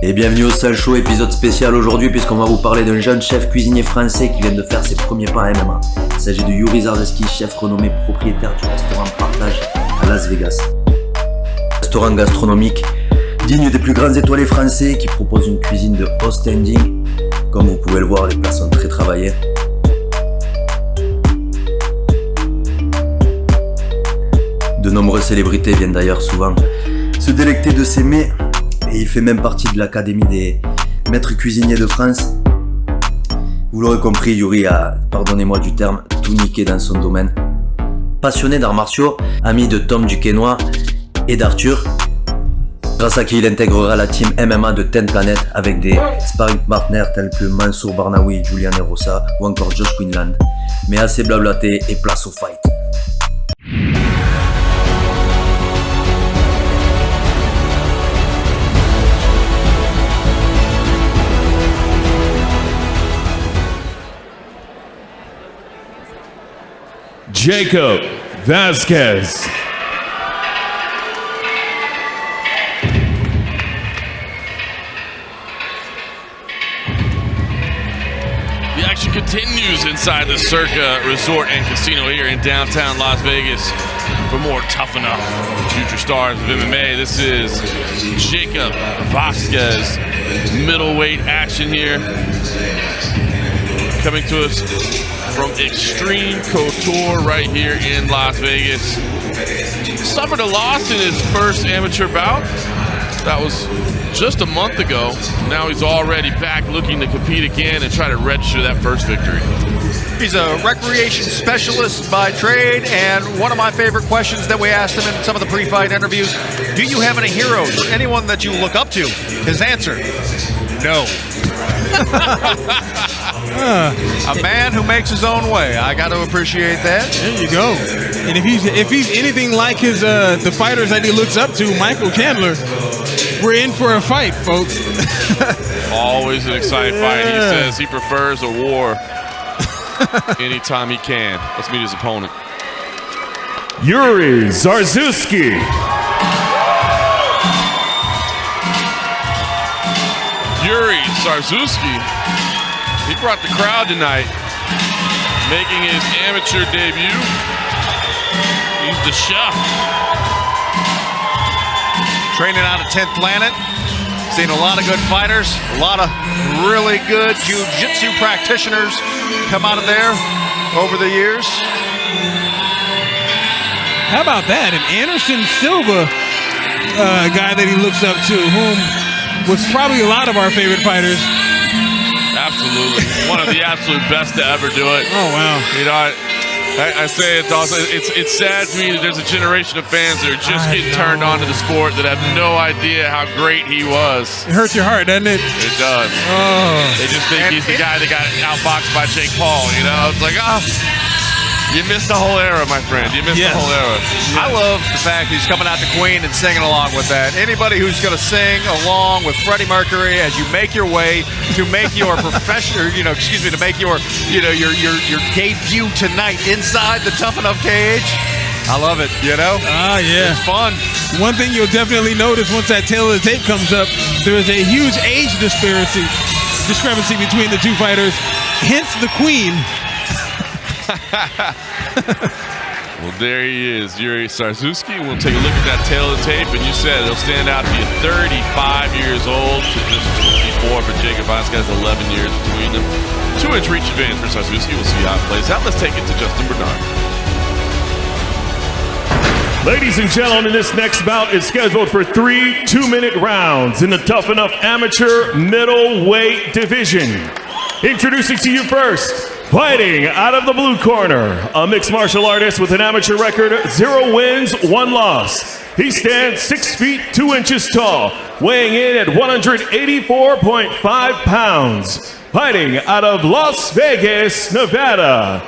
Et bienvenue au Sale Show, épisode spécial aujourd'hui puisqu'on va vous parler d'un jeune chef cuisinier français qui vient de faire ses premiers pas en MMA. Il s'agit de Yuri Szarzewski, chef renommé propriétaire du restaurant Partage à Las Vegas. Restaurant gastronomique digne des plus grandes étoilés français qui propose une cuisine de haut standing. Comme vous pouvez le voir, les plats sont très travaillés. De nombreuses célébrités viennent d'ailleurs souvent se délecter de ses mets. Et il fait même partie de l'académie des maîtres cuisiniers de France. Vous l'aurez compris, Yuri a, pardonnez-moi du terme, tout niqué dans son domaine. Passionné d'arts martiaux, ami de Tom Duquesnoy et d'Arthur, grâce à qui il intégrera la team MMA de Ten Planet avec des sparring partners tels que Mansour Barnaoui, Julian Erosa ou encore Josh Quinlan. Mais assez blablaté et place au fight. Jacob Vasquez. The action continues inside the Circa Resort and Casino here in downtown Las Vegas. For more Tough Enough future stars of MMA, this is Jacob Vasquez. Middleweight action here. Coming to us from Extreme Couture right here in Las Vegas. Suffered a loss in his first amateur bout. That was just a month ago. Now he's already back looking to compete again and try to register that first victory. He's a recreation specialist by trade, and one of my favorite questions that we asked him in some of the pre-fight interviews, do you have any heroes or anyone that you look up to? His answer, no. A man who makes his own way. I got to appreciate that. There you go. And if he's anything like his the fighters that he looks up to, Michael Candler, we're in for a fight, folks. Always an exciting fight. He says he prefers a war anytime he can. Let's meet his opponent. Yuri Szarzewski. Yuri Szarzewski. He brought the crowd tonight, making his amateur debut. He's the chef. Training out of 10th Planet. Seen a lot of good fighters, a lot of really good jiu-jitsu practitioners come out of there over the years. How about that? An Anderson Silva guy that he looks up to, whom was probably a lot of our favorite fighters. Absolutely. One of the absolute best to ever do it. Oh, wow. You know, I say it also, it's sad to me that there's a generation of fans that are just getting turned on to the sport that have no idea how great he was. It hurts your heart, doesn't it? It does. Oh. They just think he's the guy that got outboxed by Jake Paul, you know? It's like, you missed the whole era, my friend. You missed the whole era. I love the fact he's coming out to Queen and singing along with that. Anybody who's going to sing along with Freddie Mercury as you make your way to make your professional, to make your debut tonight inside the Tough Enough cage. I love it, Ah, yeah. It's fun. One thing you'll definitely notice once that tail of the tape comes up, there is a huge age discrepancy between the two fighters, hence the Queen. Well, there he is, Yuri Szarzewski. We'll take a look at that tail of the tape, and you said it'll stand out to be 35 years old to just 24 for Jacob Vasquez, 11 years between them. 2-inch reach advantage for Szarzewski. We'll see how it plays out. Let's take it to Justin Bernard. Ladies and gentlemen, this next bout is scheduled for 3 2-minute rounds in the Tough Enough Amateur Middleweight Division. Introducing to you first, fighting out of the blue corner, a mixed martial artist with an amateur record, 0 wins, 1 loss. He stands 6 feet 2 inches tall, weighing in at 184.5 pounds. Fighting out of Las Vegas, Nevada,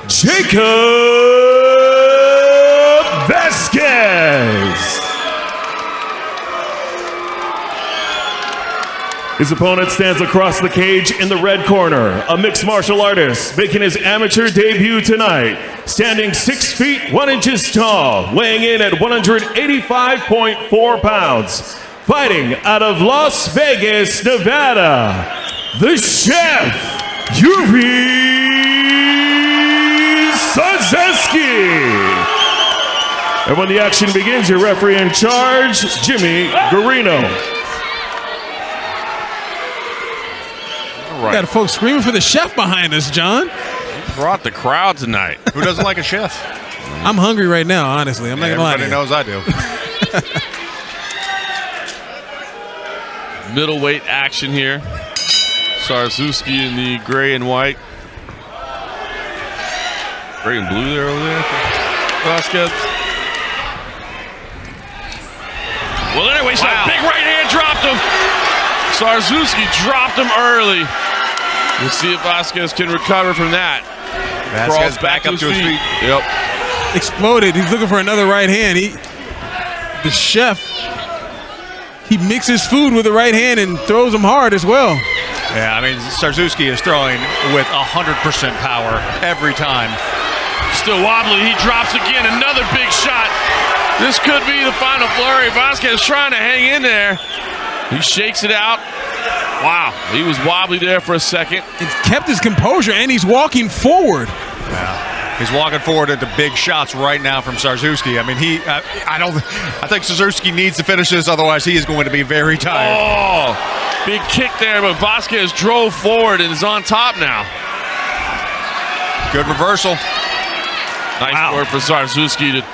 Jacob Vasquez. His opponent stands across the cage in the red corner, a mixed martial artist making his amateur debut tonight, standing 6 feet 1 inches tall, weighing in at 185.4 pounds. fighting out of Las Vegas, Nevada, the Chef Yuri Szarzewski. And when the action begins, your referee in charge, Jimmy Garino. All right. Got folks screaming for the chef behind us, John. Brought the crowd tonight. Who doesn't like a chef? I'm hungry right now, honestly. I'm not going to lie to you. Everybody knows I do. Middleweight action here. Szarzewski in the gray and white. Gray and blue there over there. Vasquez. Well, anyway, so big right hand dropped him. Szarzewski dropped him early. We'll see if Vasquez can recover from that. Vasquez back up to his feet. Yep. Exploded. He's looking for another right hand. The chef, he mixes food with the right hand and throws them hard as well. Yeah, I mean, Szarzewski is throwing with 100% power every time. Still wobbly. He drops again. Another big shot. This could be the final flurry. Vasquez trying to hang in there. He shakes it out. Wow. He was wobbly there for a second. He kept his composure, and he's walking forward. Yeah. He's walking forward into big shots right now from Szarzewski. I mean, I think Szarzewski needs to finish this, otherwise he is going to be very tired. Oh, big kick there, but Vasquez drove forward and is on top now. Good reversal. Nice work for Szarzewski to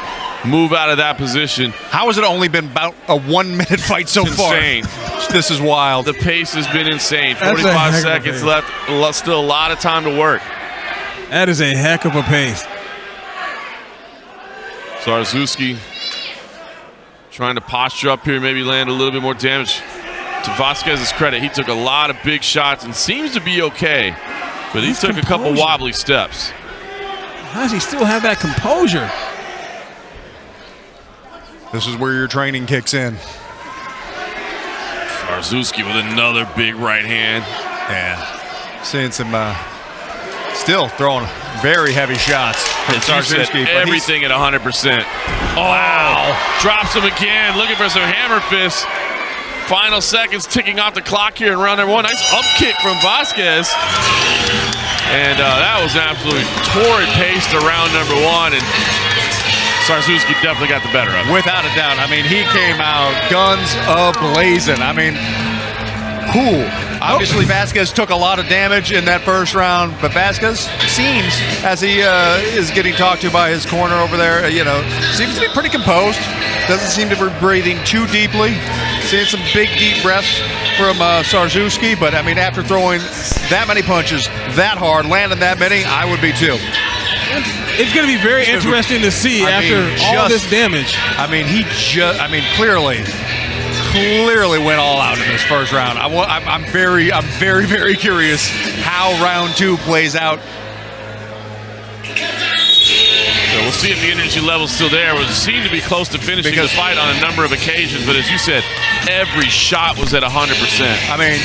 move out of that position. How has it only been about a 1 minute fight so far? Insane. This is wild. The pace has been insane. That's 45 seconds left. Still a lot of time to work. That is a heck of a pace. Szarzewski trying to posture up here, maybe land a little bit more damage. To Vasquez's credit, he took a lot of big shots and seems to be okay. But he took a couple wobbly steps. How does he still have that composure? This is where your training kicks in. Szarzewski with another big right hand. Yeah. Seeing some, still throwing very heavy shots. Szarzewski, everything at 100%. Oh, wow. Drops him again, looking for some hammer fists. Final seconds ticking off the clock here in round number one. Nice up kick from Vasquez. And that was an absolutely torrid pace to round number one. And Szarzewski definitely got the better of it. Without a doubt. I mean, he came out guns a-blazing. I mean, cool. Obviously, Vasquez took a lot of damage in that first round, but Vasquez seems, as he is getting talked to by his corner over there, seems to be pretty composed. Doesn't seem to be breathing too deeply. Seeing some big, deep breaths from Szarzewski, but I mean, after throwing that many punches, that hard, landing that many, I would be too. It's going to be very interesting to see after all this damage. I mean, clearly went all out in this first round. I'm very, very curious how round two plays out. So we'll see if the energy level's still there. It seemed to be close to finishing the fight on a number of occasions, but as you said, every shot was at 100%. I mean,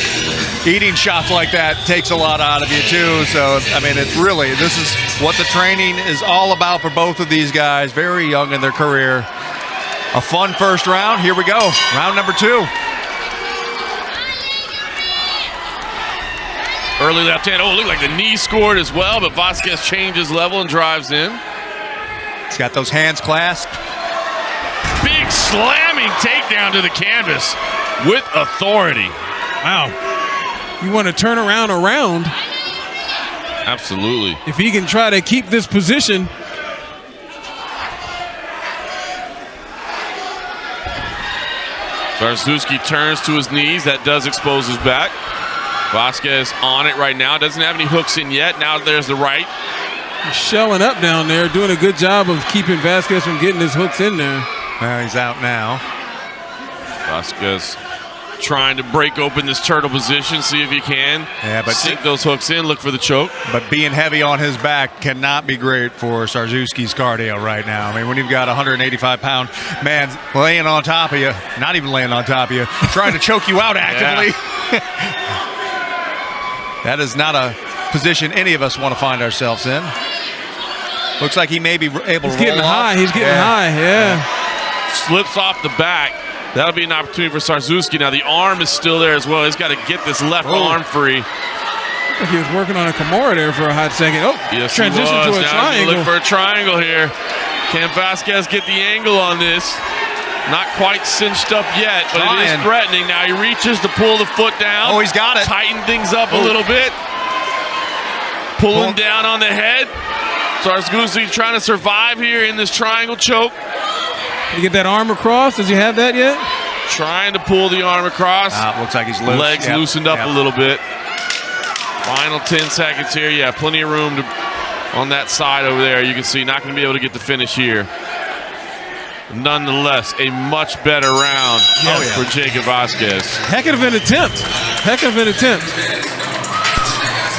eating shots like that takes a lot out of you too. So, I mean, this is what the training is all about for both of these guys. Very young in their career. A fun first round. Here we go. Round number two. Early left hand. Oh, it looked like the knee scored as well, but Vasquez changes level and drives in. He's got those hands clasped. Big slamming takedown to the canvas with authority. Wow. You want to turn around. Absolutely. If he can try to keep this position. Szarzewski turns to his knees. That does expose his back. Vasquez on it right now. Doesn't have any hooks in yet. Now there's the right. He's shelling up down there, doing a good job of keeping Vasquez from getting his hooks in there. Well, he's out now. Vasquez trying to break open this turtle position, see if he can. Yeah, but sink those hooks in, look for the choke. But being heavy on his back cannot be great for Szarzewski's cardio right now. I mean, when you've got a 185-pound man laying on top of you, not even laying on top of you, trying to choke you out actively. That is not a position any of us want to find ourselves in. Looks like he may be able to roll getting high. off. He's getting high, yeah. Slips off the back. That'll be an opportunity for Szarzewski. Now the arm is still there as well. He's got to get this left arm free. He was working on a Kimura there for a hot second. Oh, yes, transition to a now triangle. Look for a triangle here. Can Vasquez get the angle on this? Not quite cinched up yet, but it is threatening. Now he reaches to pull the foot down. Oh, he's got it. Tighten things up a little bit. Pulling down on the head. Szarzewski trying to survive here in this triangle choke. Did you get that arm across? Does he have that yet? Trying to pull the arm across. Looks like he's loose. Legs loosened up a little bit. Final 10 seconds here. Yeah, plenty of room on that side over there. You can see not going to be able to get the finish here. Nonetheless, a much better round for Jacob Vasquez. Heck of an attempt.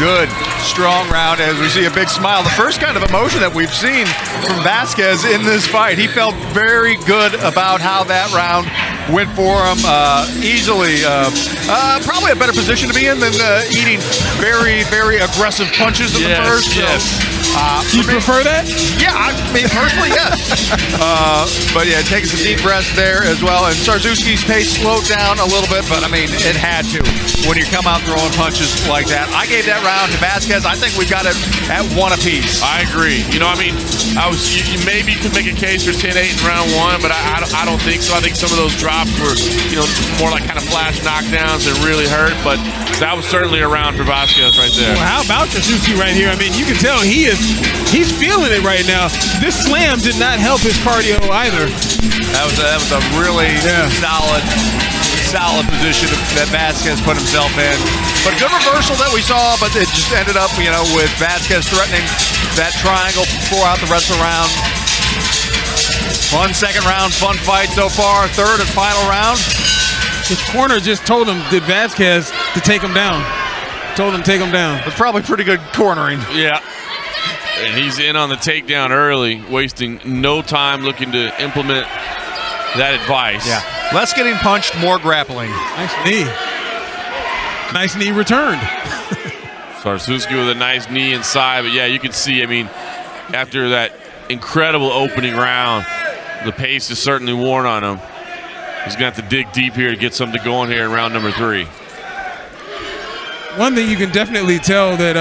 Good, strong round as we see a big smile. The first kind of emotion that we've seen from Vasquez in this fight. He felt very good about how that round went for him. Easily, probably a better position to be in than eating very, very aggressive punches in the first. Do you prefer that? Yeah, I mean, personally, yes. But yeah, taking some deep breaths there as well. And Szarzewski's pace slowed down a little bit, but I mean, it had to when you come out throwing punches like that. I gave that round to Vasquez. I think we've got it at 1 apiece. I agree. You know, I mean, you maybe could make a case for 10-8 in round 1, but I don't think so. I think some of those drops were, you know, more like kind of flash knockdowns and really hurt, but that was certainly a round for Vasquez right there. Well, how about Szarzewski right here? I mean, you can tell he's feeling it right now. This slam did not help his cardio either. That was a really solid position that Vasquez put himself in. But a good reversal that we saw, but it just ended up, you know, with Vasquez threatening that triangle out the rest of the round. Fun second round, fun fight so far. Third and final round. His corner just told him, Vasquez, to take him down. Told him to take him down. It's probably pretty good cornering. Yeah. And he's in on the takedown early, wasting no time looking to implement that advice. Yeah. Less getting punched, more grappling. Nice knee. Nice knee returned. Szarzewski with a nice knee inside. But yeah, you can see, I mean, after that incredible opening round, the pace is certainly worn on him. He's going to have to dig deep here to get something going here in round number 3. One thing you can definitely tell that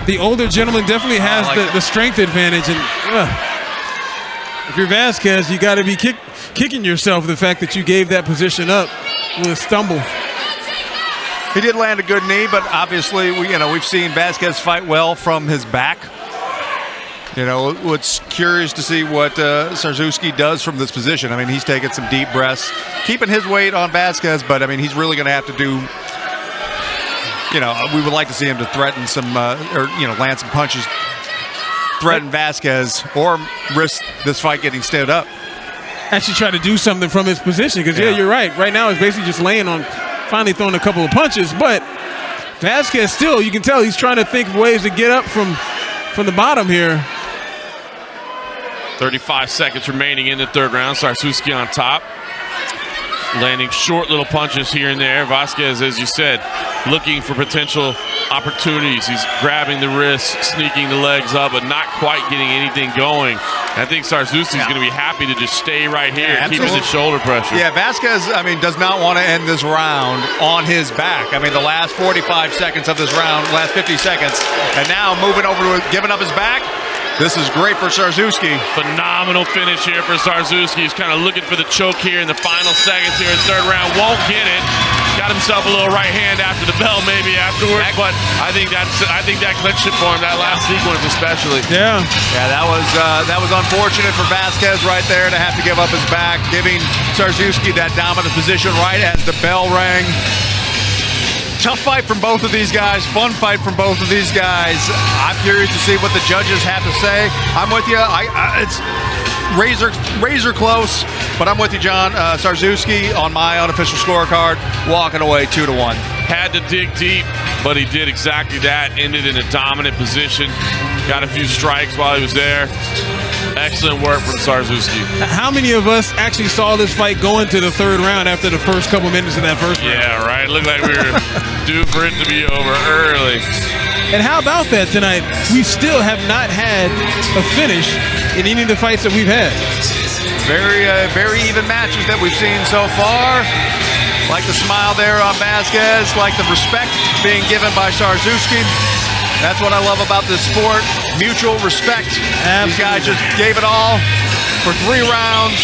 the older gentleman definitely has the strength advantage. And if you're Vasquez, you got to be kicking yourself the fact that you gave that position up with a stumble. He did land a good knee, but obviously we've seen Vasquez fight well from his back. You know, what's curious to see what Szarzewski does from this position. I mean, he's taking some deep breaths, keeping his weight on Vasquez, but I mean, he's really going to have to do. You know, we would like to see him to threaten some, land some punches, threaten Vasquez, or risk this fight getting stood up. Actually try to do something from his position, because, you're right. Right now, it's basically just laying on, finally throwing a couple of punches, but Vasquez still, you can tell he's trying to think of ways to get up from the bottom here. 35 seconds remaining in the third round. Szarzewski on top. Landing short little punches here and there. Vasquez, as you said, looking for potential opportunities. He's grabbing the wrists, sneaking the legs up, but not quite getting anything going. I think Szarzewski's going to be happy to just stay right here and keep his shoulder pressure. Yeah, Vasquez, I mean, does not want to end this round on his back. I mean, the last 45 seconds of this round, last 50 seconds, and now moving over to giving up his back. This is great for Szarzewski. Phenomenal finish here for Szarzewski. He's kind of looking for the choke here in the final seconds here in the third round. Won't get it. Got himself a little right hand after the bell, maybe afterwards. But I think that clinched it for him. That last sequence, especially. Yeah. Yeah, that was unfortunate for Vasquez right there to have to give up his back, giving Szarzewski that dominant position right as the bell rang. Tough fight from both of these guys. Fun fight from both of these guys. I'm curious to see what the judges have to say. I'm with you. It's razor close, but I'm with you, John. Szarzewski on my unofficial scorecard, walking away 2-1. Had to dig deep, but he did exactly that. Ended in a dominant position. Got a few strikes while he was there. Excellent work from Szarzewski. How many of us actually saw this fight go into the third round after the first couple minutes of that first round? Yeah, right. Looked like we were due for it to be over early. And how about that tonight? We still have not had a finish in any of the fights that we've had. Very even matches that we've seen so far. Like the smile there on Vasquez, like the respect being given by Szarzewski. That's what I love about this sport, mutual respect. Absolutely. These guys just gave it all for 3 rounds.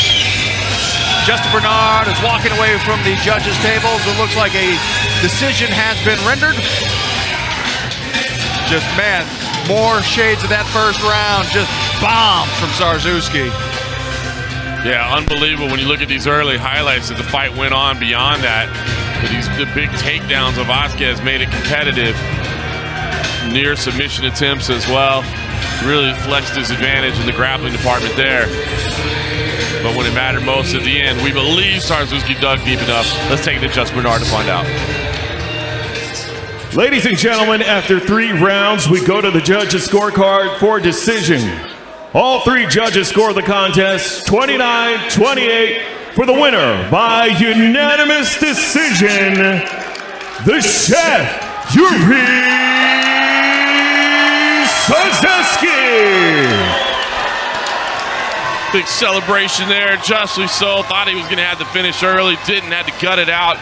Justin Bernard is walking away from the judges' tables. It looks like a decision has been rendered. Just, man, more shades of that first round. Just bombs from Szarzewski. Yeah, unbelievable when you look at these early highlights that the fight went on beyond that. But the big takedowns of Vasquez made it competitive. Near submission attempts as well. Really flexed his advantage in the grappling department there. But when it mattered most at the end, we believe Szarzewski dug deep enough. Let's take it to Justin Bernard to find out. Ladies and gentlemen, after 3 rounds, we go to the judges' scorecard for decision. All 3 judges score the contest 29-28 for the winner by unanimous decision, the Chef Yuri Szarzewski. Big celebration there, justly so. Thought he was going to have to finish early, didn't, had to gut it out.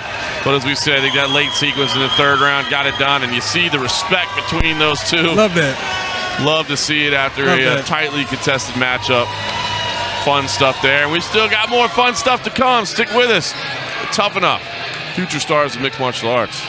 But as we said, they got late sequence in the 3rd round, got it done, and you see the respect between those two. Love that. Love to see it after a tightly contested matchup. Fun stuff there. And we still got more fun stuff to come. Stick with us. Tough enough. Future stars of mixed martial arts.